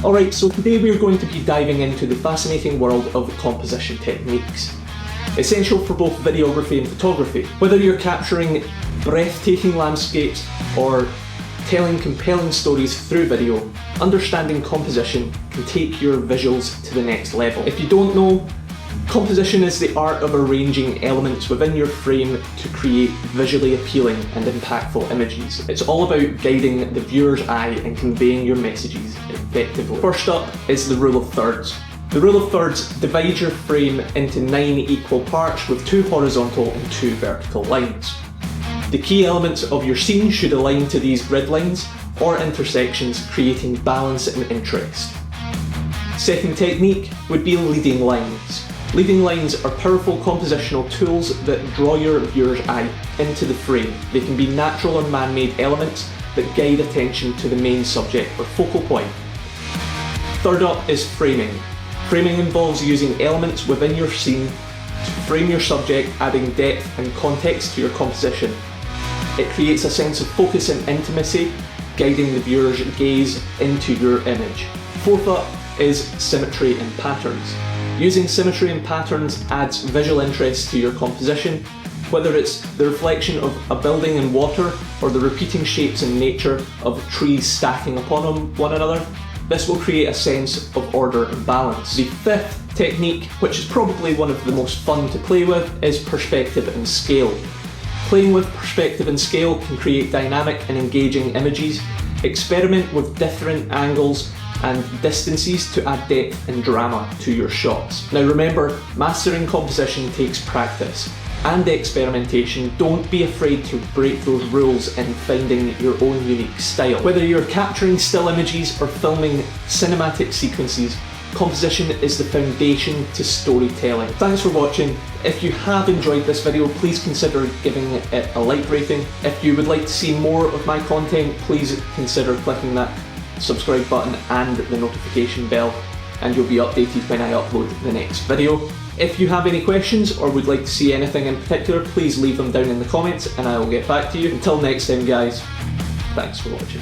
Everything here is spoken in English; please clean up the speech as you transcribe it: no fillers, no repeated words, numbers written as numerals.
Alright, so today we are going to be diving into the fascinating world of composition techniques. Essential for both videography and photography. Whether you're capturing breathtaking landscapes or telling compelling stories through video, understanding composition can take your visuals to the next level. If you don't know, composition is the art of arranging elements within your frame to create visually appealing and impactful images. It's all about guiding the viewer's eye and conveying your messages effectively. First up is the rule of thirds. The rule of thirds divides your frame into 9 equal parts with 2 horizontal and 2 vertical lines. The key elements of your scene should align to these grid lines or intersections, creating balance and interest. Second technique would be leading lines. Leading lines are powerful compositional tools that draw your viewer's eye into the frame. They can be natural or man-made elements that guide attention to the main subject or focal point. Third up is framing. Framing involves using elements within your scene to frame your subject, adding depth and context to your composition. It creates a sense of focus and intimacy, guiding the viewer's gaze into your image. Fourth up is symmetry and patterns. Using symmetry and patterns adds visual interest to your composition, whether it's the reflection of a building in water or the repeating shapes in nature of trees stacking upon one another. This will create a sense of order and balance. The fifth technique, which is probably one of the most fun to play with, is perspective and scale. Playing with perspective and scale can create dynamic and engaging images. Experiment with different angles and distances to add depth and drama to your shots. Now remember, mastering composition takes practice and experimentation. Don't be afraid to break those rules in finding your own unique style. Whether you're capturing still images or filming cinematic sequences, composition is the foundation to storytelling. Thanks for watching. If you have enjoyed this video, please consider giving it a like rating. If you would like to see more of my content, please consider clicking that subscribe button and the notification bell, and you'll be updated when I upload the next video. If you have any questions or would like to see anything in particular, please leave them down in the comments and I will get back to you. Until next time guys, thanks for watching.